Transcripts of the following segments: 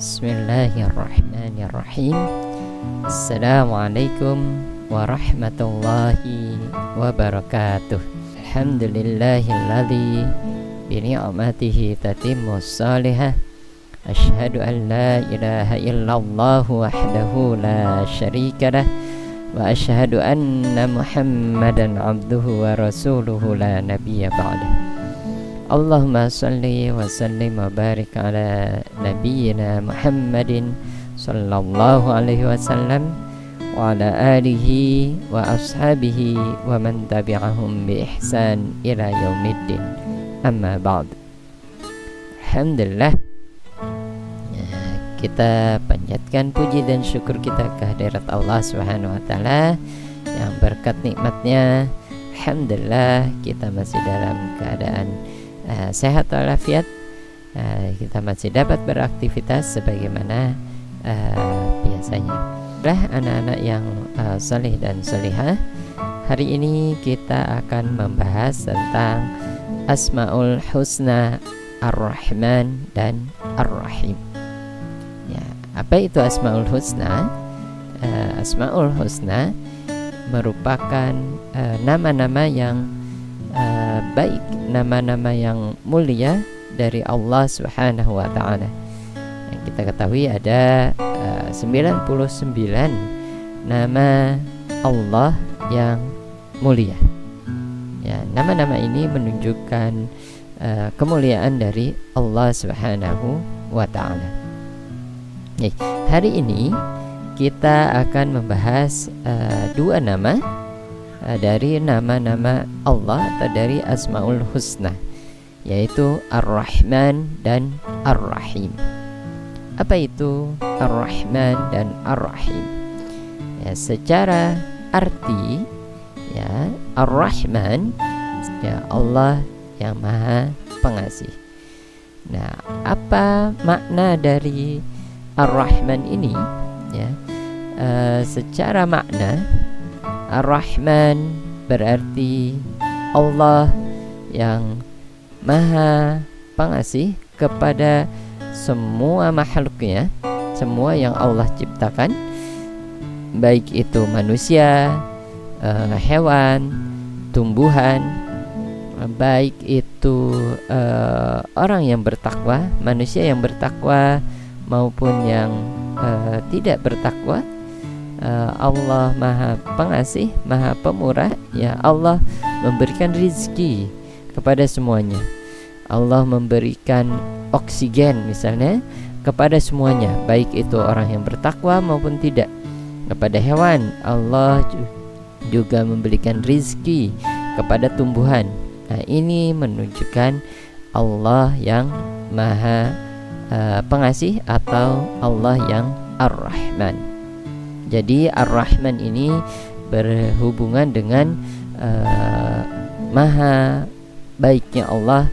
Bismillahirrahmanirrahim. Assalamualaikum warahmatullahi wabarakatuh. Alhamdulillahilladzi bini'matihi tatimmus salihah. Asyhadu an la ilaha illallah wahdahu la syarika lah. Wa asyhadu anna Muhammadan abduhu wa rasuluhu la nabiyya ba'dah. Allahumma salli wa sallim wa barik ala nabiyyina Muhammadin sallallahu alaihi wasallam wa ala alihi wa ashabihi wa man tabi'ahum bi ihsan ila yaumiddin. Amma ba'd. Alhamdulillah, kita panjatkan puji dan syukur kita kehadirat Allah Subhanahu wa taala yang berkat nikmatnya alhamdulillah kita masih dalam keadaan sehat walafiat. Kita masih dapat beraktivitas sebagaimana biasanya. Anak-anak yang saleh dan salihah, hari ini kita akan membahas tentang Asmaul Husna Ar-Rahman dan Ar-Rahim. Ya, apa itu Asmaul Husna? Asmaul Husna merupakan nama-nama yang baik, nama-nama yang mulia dari Allah Subhanahu wa taala. Yang kita ketahui ada 99 nama Allah yang mulia. Ya, nama-nama ini menunjukkan kemuliaan dari Allah Subhanahu wa taala. Hari ini kita akan membahas dua nama dari nama-nama Allah atau dari Asmaul Husna, yaitu Ar-Rahman dan Ar-Rahim. Apa itu Ar-Rahman dan Ar-Rahim? Ya, secara arti, ya, Ar-Rahman, ya, Allah yang Maha Pengasih. Nah, apa makna dari Ar-Rahman ini? Ya, secara makna, Ar-Rahman berarti Allah yang Maha Pengasih kepada semua makhluknya, semua yang Allah ciptakan, baik itu manusia, hewan, tumbuhan, baik itu orang yang bertakwa, manusia yang bertakwa maupun yang tidak bertakwa. Allah Maha Pengasih, Maha Pemurah. Ya, Allah memberikan rizki kepada semuanya. Allah memberikan oksigen misalnya kepada semuanya, baik itu orang yang bertakwa maupun tidak. Kepada hewan, Allah juga memberikan rizki kepada tumbuhan. Nah, ini menunjukkan Allah yang Maha Pengasih atau Allah yang Ar-Rahman. Jadi Ar-Rahman ini berhubungan dengan Maha baiknya Allah,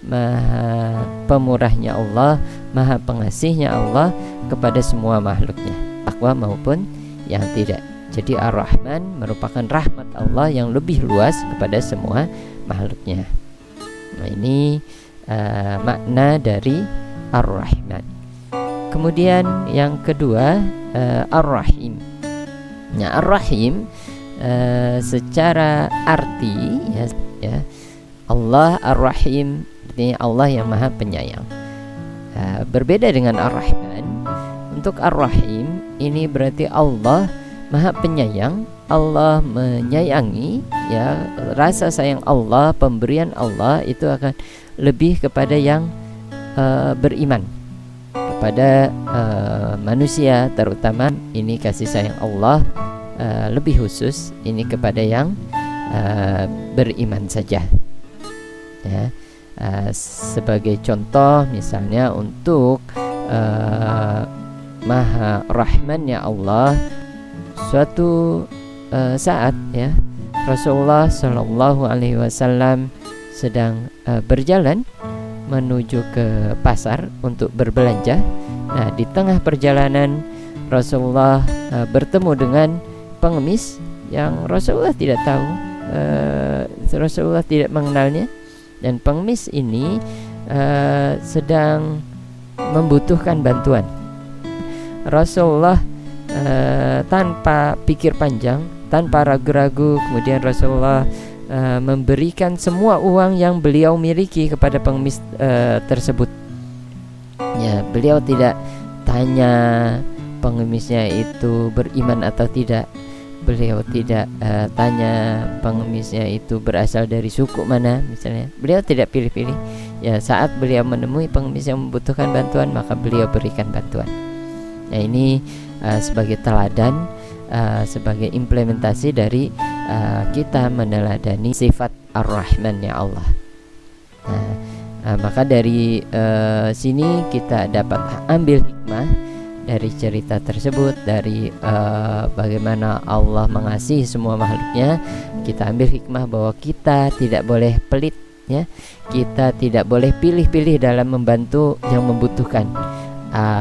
Maha Pemurahnya Allah, Maha Pengasihnya Allah kepada semua makhluknya, takwa maupun yang tidak. Jadi Ar-Rahman merupakan rahmat Allah yang lebih luas kepada semua makhluknya. Nah, ini makna dari Ar-Rahman. Kemudian yang kedua, Ar-Rahim. Nah, Ar-Rahim secara arti, ya, Allah Ar-Rahim artinya Allah yang Maha Penyayang. Berbeda dengan Ar-Rahman. Untuk Ar-Rahim ini berarti Allah Maha Penyayang, Allah menyayangi, ya, rasa sayang Allah, pemberian Allah itu akan lebih kepada yang beriman, kepada manusia terutama. Ini kasih sayang Allah lebih khusus ini kepada yang beriman saja. Ya, sebagai contoh misalnya untuk Maha Rahmannya Allah, suatu saat, ya, Rasulullah Shallallahu Alaihi Wasallam sedang berjalan menuju ke pasar untuk berbelanja. Nah, di tengah perjalanan Rasulullah bertemu dengan pengemis yang Rasulullah tidak tahu, Rasulullah tidak mengenalnya, dan pengemis ini sedang membutuhkan bantuan. Rasulullah tanpa pikir panjang, tanpa ragu-ragu, kemudian Rasulullah memberikan semua uang yang beliau miliki kepada pengemis tersebut. Ya, beliau tidak tanya pengemisnya itu beriman atau tidak. Beliau tidak tanya pengemisnya itu berasal dari suku mana misalnya. Beliau tidak pilih-pilih. Ya, saat beliau menemui pengemis yang membutuhkan bantuan, maka beliau berikan bantuan. Nah, ini sebagai teladan, sebagai implementasi dari kita meneladani sifat Ar-Rahman ya Allah. Maka dari sini kita dapat ambil hikmah dari cerita tersebut, dari bagaimana Allah mengasihi semua makhluknya. Kita ambil hikmah bahwa kita tidak boleh pelit, ya. Kita tidak boleh pilih-pilih dalam membantu yang membutuhkan.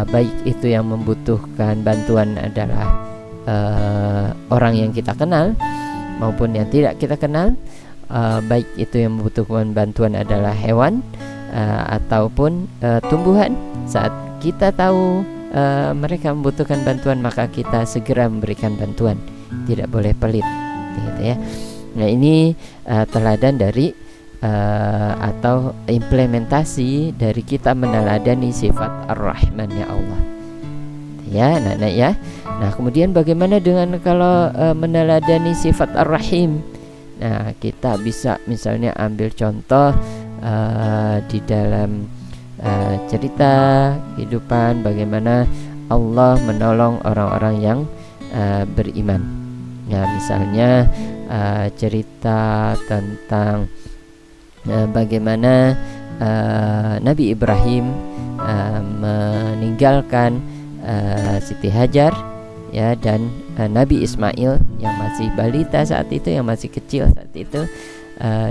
Baik itu yang membutuhkan bantuan adalah orang yang kita kenal maupun yang tidak kita kenal. Baik itu yang membutuhkan bantuan adalah hewan ataupun tumbuhan. Saat kita tahu mereka membutuhkan bantuan, maka kita segera memberikan bantuan, tidak boleh pelit, gitu ya. Nah, ini teladan dari atau implementasi dari kita meneladani sifat Ar-Rahman ya Allah, ya anak-anak ya. Nah, kemudian bagaimana dengan kalau meneladani sifat Ar-Rahim? Nah, kita bisa misalnya ambil contoh di dalam cerita kehidupan bagaimana Allah menolong orang-orang yang beriman. Ya, misalnya cerita tentang bagaimana Nabi Ibrahim meninggalkan Siti Hajar, ya, dan Nabi Ismail yang masih balita saat itu, yang masih kecil saat itu,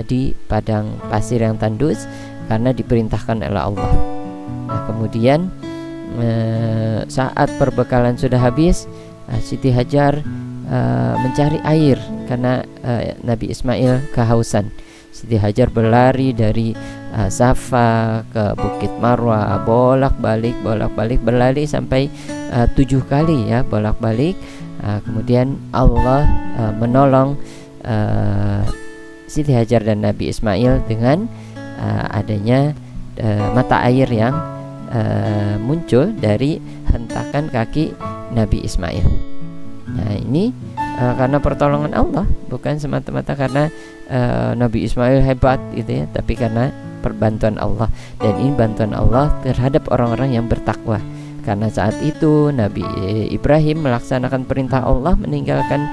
di padang pasir yang tandus karena diperintahkan oleh Allah. Nah, kemudian saat perbekalan sudah habis, Siti Hajar mencari air karena Nabi Ismail kehausan. Siti Hajar berlari dari Safa ke Bukit Marwah, bolak-balik berlari sampai 7 kali, ya, bolak-balik. Kemudian Allah menolong Siti Hajar dan Nabi Ismail dengan adanya mata air yang muncul dari hentakan kaki Nabi Ismail. Nah, ini karena pertolongan Allah, bukan semata-mata karena Nabi Ismail hebat gitu ya, tapi karena perbantuan Allah. Dan ini bantuan Allah terhadap orang-orang yang bertakwa. Karena saat itu Nabi Ibrahim melaksanakan perintah Allah meninggalkan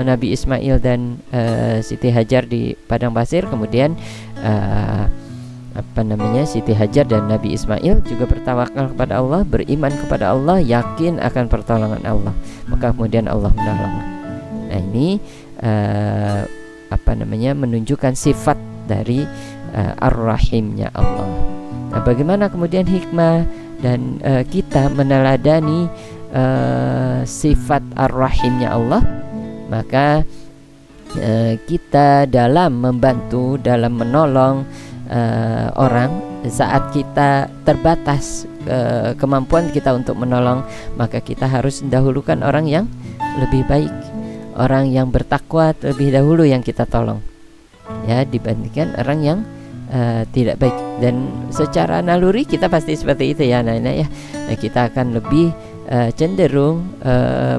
Nabi Ismail dan Siti Hajar di padang pasir. Kemudian Siti Hajar dan Nabi Ismail juga bertawakal kepada Allah, beriman kepada Allah, yakin akan pertolongan Allah. Maka kemudian Allah menolong. Nah, ini menunjukkan sifat dari Ar-Rahimnya Allah. Nah, bagaimana kemudian hikmah dan kita meneladani sifat Ar-Rahimnya Allah? Maka kita dalam membantu, dalam menolong orang, saat kita terbatas kemampuan kita untuk menolong, maka kita harus mendahulukan orang yang lebih baik, orang yang bertakwa terlebih dahulu yang kita tolong, ya, dibandingkan orang yang tidak baik. Dan secara naluri kita pasti seperti itu, ya anak-anak ya. Nah, kita akan lebih cenderung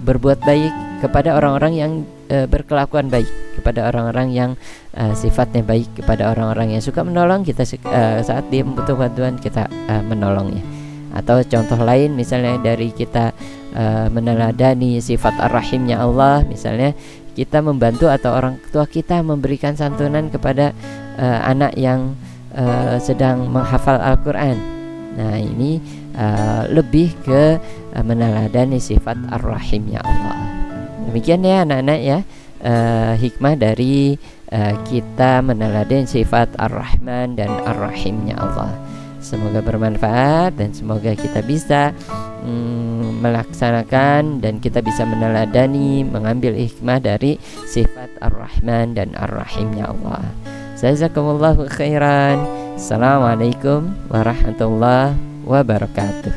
berbuat baik kepada orang-orang yang berkelakuan baik, kepada orang-orang yang sifatnya baik, kepada orang-orang yang suka menolong kita saat dia membutuhkan bantuan, kita menolongnya. Atau contoh lain misalnya dari kita meneladani sifat Ar-Rahimnya Allah, misalnya kita membantu atau orang tua kita memberikan santunan kepada anak yang sedang menghafal Al-Quran. Nah, ini lebih ke meneladani sifat Ar-Rahimnya Allah. Demikian ya anak-anak ya, hikmah dari kita meneladani sifat Ar-Rahman dan Ar-Rahimnya Allah. Semoga bermanfaat dan semoga kita bisa melaksanakan dan kita bisa meneladani, mengambil hikmah dari sifat Ar-Rahman dan Ar-Rahimnya Allah. Jazakumullahu khairan. Assalamualaikum warahmatullahi wabarakatuh.